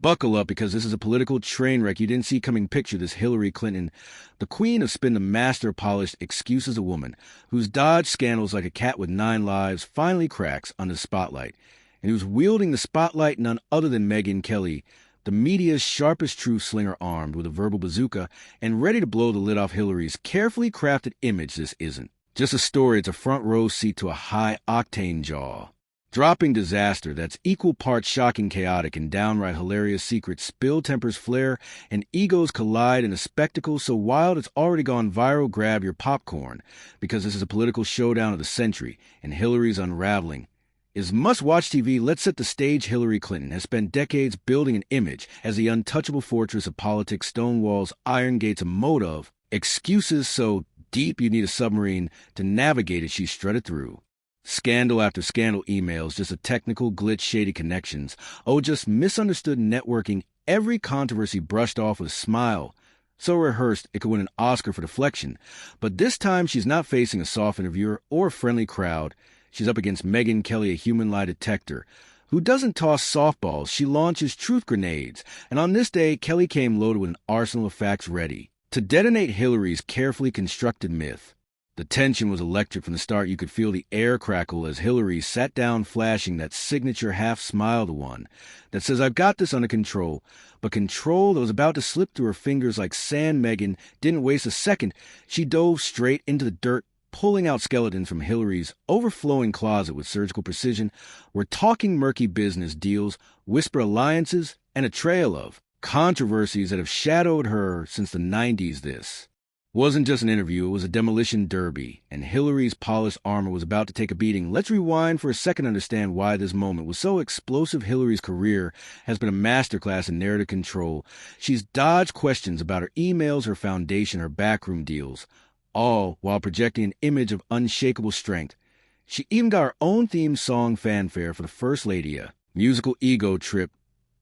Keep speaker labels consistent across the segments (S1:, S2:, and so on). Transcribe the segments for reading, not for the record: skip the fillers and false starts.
S1: Buckle up because this is a political train wreck you didn't see coming. Picture this: Hillary Clinton, the queen of spin, the master of polished excuses, a woman who's dodged scandals like a cat with 9 lives, finally cracks under the spotlight, and who's wielding the spotlight none other than Megyn Kelly, the media's sharpest truth slinger, armed with a verbal bazooka and ready to blow the lid off Hillary's carefully crafted image. This isn't just a story, it's a front row seat to a high-octane jaw dropping disaster that's equal parts shocking, chaotic, and downright hilarious. Secrets spill, tempers flare, and egos collide in a spectacle so wild it's already gone viral. Grab your popcorn, because this is a political showdown of the century, and Hillary's unraveling is must-watch TV. Let's set the stage. Hillary Clinton has spent decades building an image as the untouchable fortress of politics, stone walls, iron gates, a moat of excuses so deep you need a submarine to navigate it. She strutted through scandal after scandal, emails, just a technical glitch, shady connections, just misunderstood networking, every controversy brushed off with a smile so rehearsed it could win an Oscar for deflection. But this time she's not facing a soft interviewer or a friendly crowd. She's up against Megyn Kelly, a human lie detector, who doesn't toss softballs, she launches truth grenades. And on this day, Kelly came loaded with an arsenal of facts ready to detonate Hillary's carefully constructed myth. The tension was electric from the start. You could feel the air crackle as Hillary sat down, flashing that signature half-smile, the one that says, "I've got this under control." But control that was about to slip through her fingers like sand. Megyn didn't waste a second. She dove straight into the dirt, pulling out skeletons from Hillary's overflowing closet with surgical precision. We're talking murky business deals, whisper alliances, and a trail of controversies that have shadowed her since the 90s. This wasn't just an interview, it was a demolition derby, and Hillary's polished armor was about to take a beating. Let's rewind for a second to understand why this moment was so explosive. Hillary's career has been a masterclass in narrative control. She's dodged questions about her emails, her foundation, her backroom deals, all while projecting an image of unshakable strength. She even got her own theme song fanfare for the First Lady, a musical ego trip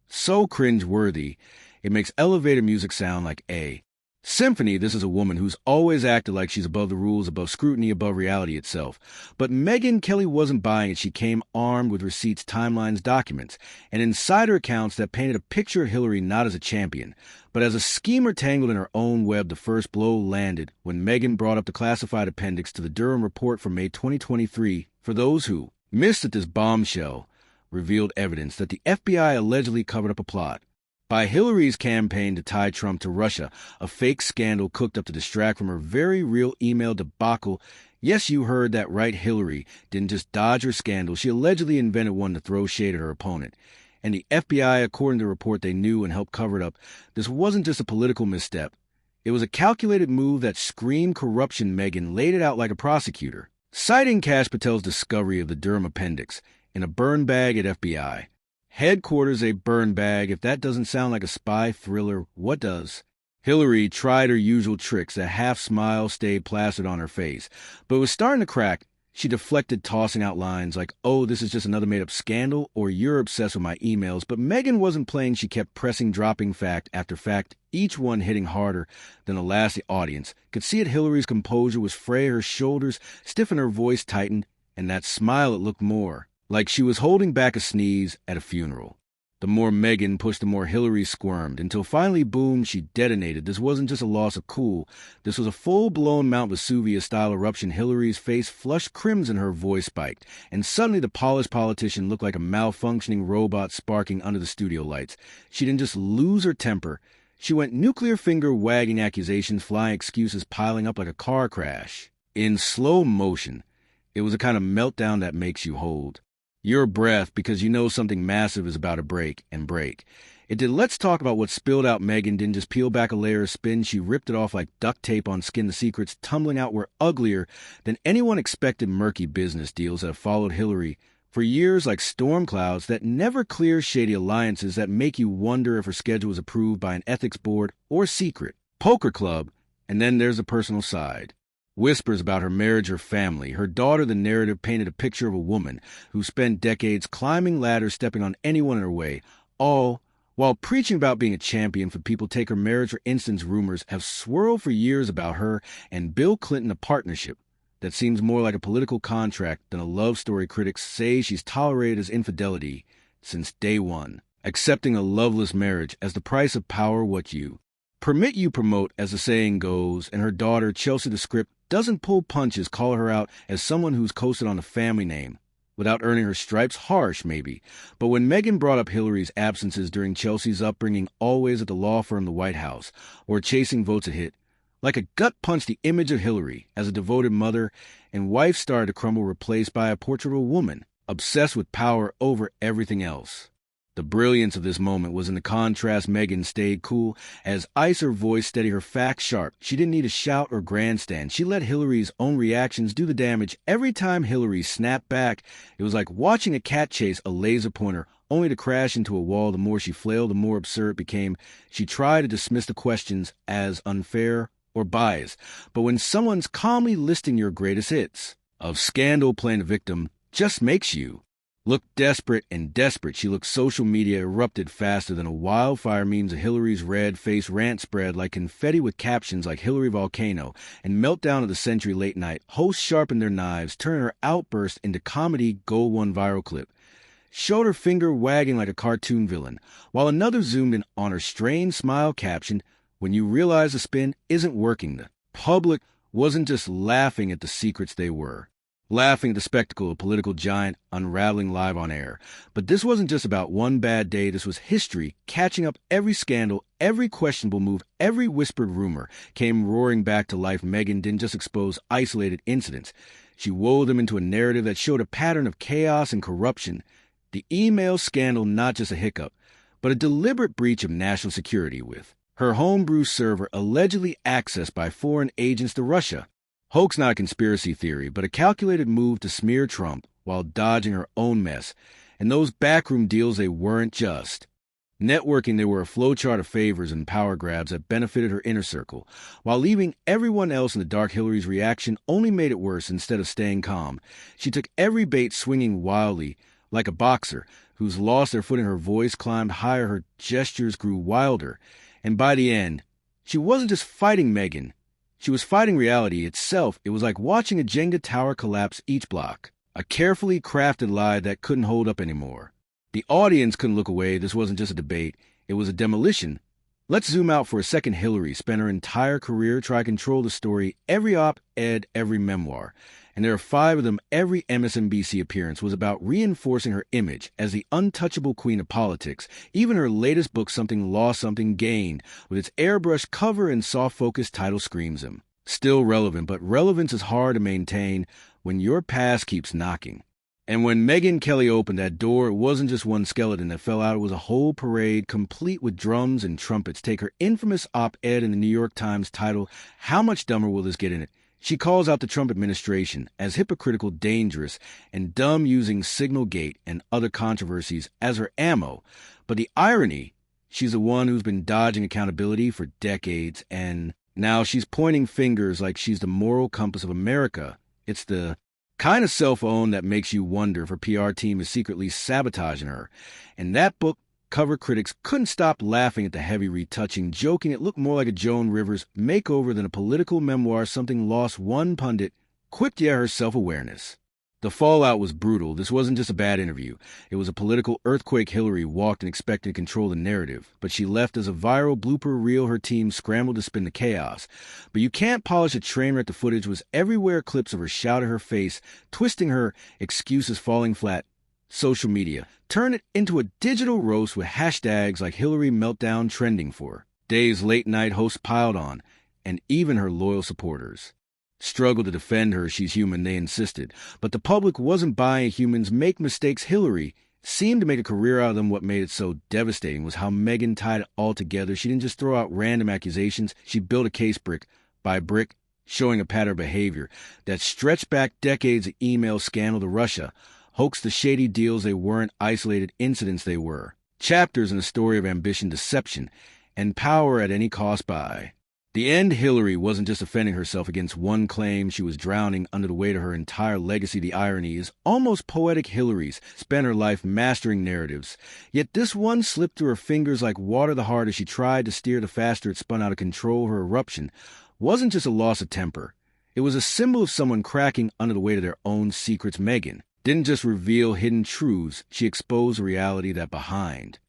S1: so cringe-worthy it makes elevator music sound like a symphony. This is a woman who's always acted like she's above the rules, above scrutiny, above reality itself. But Megyn Kelly wasn't buying it. She came armed with receipts, timelines, documents, and insider accounts that painted a picture of Hillary not as a champion, but as a schemer tangled in her own web. The first blow landed when Megyn brought up the classified appendix to the Durham report from May 2023. For those who missed it, this bombshell revealed evidence that the FBI allegedly covered up a plot by Hillary's campaign to tie Trump to Russia, a fake scandal cooked up to distract from her very real email debacle. Yes, you heard that right. Hillary didn't just dodge her scandal. She allegedly invented one to throw shade at her opponent. And the FBI, according to the report, they knew and helped cover it up. This wasn't just a political misstep. It was a calculated move that screamed corruption. Megyn laid it out like a prosecutor, citing Kash Patel's discovery of the Durham appendix in a burn bag at FBI headquarters. A burn bag. If that doesn't sound like a spy thriller, what does? Hillary tried her usual tricks. A half-smile stayed placid on her face, but it was starting to crack. She deflected, tossing out lines like, "Oh, this is just another made-up scandal," or "You're obsessed with my emails." But Megyn wasn't playing. She kept pressing, dropping fact after fact, each one hitting harder than the last. The audience could see it. Hillary's composure was fray, her shoulders stiffened, her voice tightened, and that smile, it looked more like she was holding back a sneeze at a funeral. The more Megyn pushed, the more Hillary squirmed, until finally, boom, she detonated. This wasn't just a loss of cool. This was a full-blown Mount Vesuvius-style eruption. Hillary's face flushed crimson, her voice spiked, and suddenly the polished politician looked like a malfunctioning robot sparking under the studio lights. She didn't just lose her temper. She went nuclear, finger-wagging, accusations flying, excuses piling up like a car crash in slow motion. It was a kind of meltdown that makes you hold your breath because you know something massive is about to break and break. It did. Let's talk about what spilled out. Megyn didn't just peel back a layer of spin. She ripped it off like duct tape on skin. The secrets tumbling out were uglier than anyone expected. Murky business deals that have followed Hillary for years like storm clouds that never clear. Shady alliances that make you wonder if her schedule was approved by an ethics board or secret poker club. And then there's the personal side. Whispers about her marriage, her family, her daughter. The narrative painted a picture of a woman who spent decades climbing ladders, stepping on anyone in her way, all while preaching about being a champion for people. Take her marriage, for instance. Rumors have swirled for years about her and Bill Clinton, a partnership that seems more like a political contract than a love story. Critics say she's tolerated as infidelity since day one. accepting a loveless marriage as the price of power what you permit you promote, as the saying goes, and her daughter, Chelsea the Script, doesn't pull punches, call her out as someone who's coasted on a family name without earning her stripes. Harsh, maybe. But when Megyn brought up Hillary's absences during Chelsea's upbringing, always at the law firm, the White House, or chasing votes, it hit like a gut punch. The image of Hillary as a devoted mother and wife started to crumble, replaced by a portrait of a woman obsessed with power over everything else. The brilliance of this moment was in the contrast. Megyn stayed cool as ice, her voice steady, her facts sharp. She didn't need to shout or grandstand. She let Hillary's own reactions do the damage. Every time Hillary snapped back, it was like watching a cat chase a laser pointer, only to crash into a wall. The more she flailed, the more absurd it became. She tried to dismiss the questions as unfair or biased. But when someone's calmly listing your greatest hits of scandal playing the victim just makes you look desperate and desperate. She looked social media erupted faster than a wildfire. Memes of Hillary's red face rant spread like confetti with captions like Hillary Volcano and Meltdown of the Century late night. Hosts sharpened their knives, turning her outburst into comedy. Gold one viral clip showed her finger wagging like a cartoon villain, while another zoomed in on her strained smile captioned, "When you realize the spin isn't working." The public wasn't just laughing at the secrets, they were laughing at the spectacle of political giant unraveling live on air. But this wasn't just about one bad day. This was history catching up. Every scandal, every questionable move, every whispered rumor came roaring back to life. Megyn didn't just expose isolated incidents. She wove them into a narrative that showed a pattern of chaos and corruption. The email scandal, not just a hiccup, but a deliberate breach of national security, with her homebrew server allegedly accessed by foreign agents to Russia. Hoax, not a conspiracy theory, but a calculated move to smear Trump while dodging her own mess. And those backroom deals, they weren't just networking. They were a flowchart of favors and power grabs that benefited her inner circle, while leaving everyone else in the dark. Hillary's reaction only made it worse. Instead of staying calm, she took every bait, swinging wildly like a boxer who's lost their footing. Her voice climbed higher, her gestures grew wilder. And by the end, she wasn't just fighting Megyn. She was fighting reality itself. It was like watching a Jenga tower collapse each block, a carefully crafted lie that couldn't hold up anymore. The audience couldn't look away. This wasn't just a debate. It was a demolition. Let's zoom out for a second. Hillary spent her entire career trying to control the story, every op-ed, every memoir. And there are 5 of them. Every MSNBC appearance was about reinforcing her image as the untouchable queen of politics. Even her latest book, Something Lost, Something Gained, with its airbrush cover and soft-focus title, screams him. Still relevant, but relevance is hard to maintain when your past keeps knocking. And when Megyn Kelly opened that door, it wasn't just one skeleton that fell out. It was a whole parade, complete with drums and trumpets. Take her infamous op-ed in the New York Times titled, "How Much Dumber Will This Get in It?" She calls out the Trump administration as hypocritical, dangerous, and dumb, using Signalgate and other controversies as her ammo. But the irony, she's the one who's been dodging accountability for decades, and now she's pointing fingers like she's the moral compass of America. It's the kind of self-own that makes you wonder if her PR team is secretly sabotaging her. And that book cover critics couldn't stop laughing at the heavy retouching, joking it looked more like a Joan Rivers makeover than a political memoir. Something Lost, one pundit quipped at her self-awareness. The fallout was brutal. This wasn't just a bad interview. It was a political earthquake. Hillary walked and expected to control the narrative, but she left as a viral blooper reel. Her team scrambled to spin the chaos. But you can't polish a train wreck. The footage was everywhere. Clips of her shout at her face, twisting her excuses falling flat. Social media turned it into a digital roast with hashtags like Hillary Meltdown trending for days. Late night hosts piled on, and even her loyal supporters struggled to defend her. She's human, they insisted. But the public wasn't buying. Humans make mistakes. Hillary seemed to make a career out of them. What made it so devastating was how Megyn tied it all together. She didn't just throw out random accusations. She built a case brick by brick, showing a pattern of behavior that stretched back decades of email scandal to Russia. Hoax to shady deals. They weren't isolated incidents. They were chapters in a story of ambition, deception, and power at any cost. By the end, Hillary wasn't just defending herself against one claim. She was drowning under the weight of her entire legacy. The irony is almost poetic. Hillary's spent her life mastering narratives, yet this one slipped through her fingers like water. The harder she tried to steer, the faster it spun out of control. Her eruption wasn't just a loss of temper. It was a symbol of someone cracking under the weight of their own secrets. Megyn didn't just reveal hidden truths. She exposed a reality that behind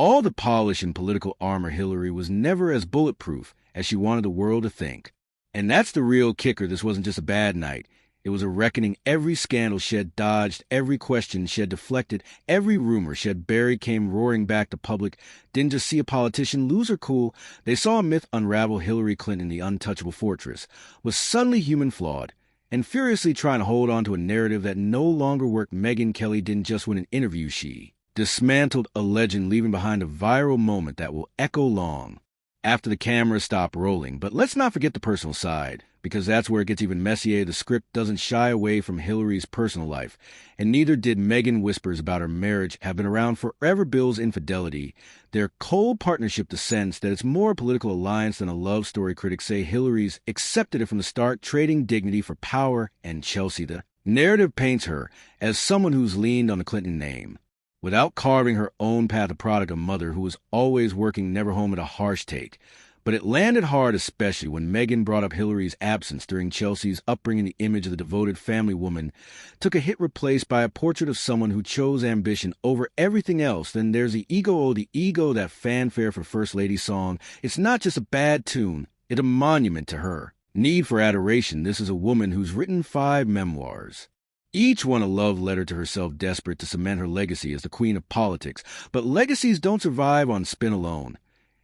S1: All the polish and political armor, Hillary was never as bulletproof as she wanted the world to think. And that's the real kicker. This wasn't just a bad night. It was a reckoning. Every scandal she had dodged, every question she had deflected, every rumor she had buried came roaring back to public. Didn't just see a politician lose her cool. They saw a myth unravel. Hillary Clinton, the untouchable fortress, was suddenly human flawed and furiously trying to hold on to a narrative that no longer worked. Megyn Kelly didn't just win an interview. She dismantled a legend, leaving behind a viral moment that will echo long after the cameras stop rolling. But let's not forget the personal side, because that's where it gets even messier. The script doesn't shy away from Hillary's personal life, and neither did Megyn. Whispers about her marriage have been around forever. Bill's infidelity, their cold partnership, the sense that it's more a political alliance than a love story. Critics say Hillary's accepted it from the start, trading dignity for power, and Chelsea. The narrative paints her as someone who's leaned on the Clinton name without carving her own path, a product, a mother who was always working, never home. At a harsh take. But it landed hard, especially when Megyn brought up Hillary's absence during Chelsea's upbringing. The image of the devoted family woman took a hit, replaced by a portrait of someone who chose ambition over everything else. Then there's the ego, that fanfare for First Lady song. It's not just a bad tune, it's a monument to her need for adoration. This is a woman who's written 5 memoirs, each one a love letter to herself, desperate to cement her legacy as the queen of politics. But legacies don't survive on spin alone.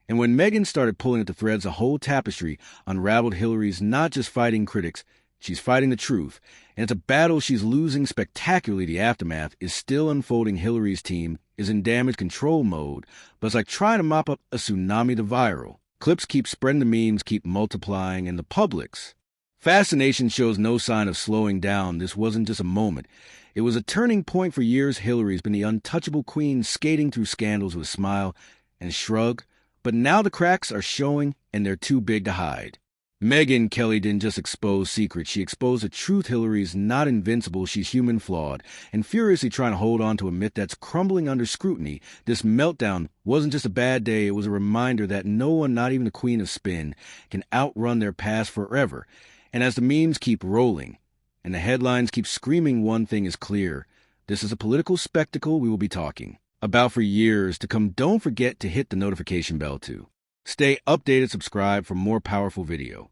S1: And when Megyn started pulling at the threads, a whole tapestry unraveled. Hillary's not just fighting critics, she's fighting the truth. And it's a battle she's losing spectacularly. The aftermath is still unfolding. Hillary's team is in damage control mode, but it's like trying to mop up a tsunami. The viral clips keep spreading, the memes keep multiplying, and the public's fascination shows no sign of slowing down. This wasn't just a moment. It was a turning point. For years, Hillary's been the untouchable queen, skating through scandals with a smile and shrug. But now the cracks are showing, and they're too big to hide. Megyn Kelly didn't just expose secrets, she exposed the truth. Hillary's not invincible, she's human flawed, and furiously trying to hold on to a myth that's crumbling under scrutiny. This meltdown wasn't just a bad day, it was a reminder that no one, not even the queen of spin, can outrun their past forever. And as the memes keep rolling, and the headlines keep screaming, one thing is clear. This is a political spectacle we will be talking about for years to come. Don't forget to hit the notification bell to stay updated. Subscribe for more powerful video.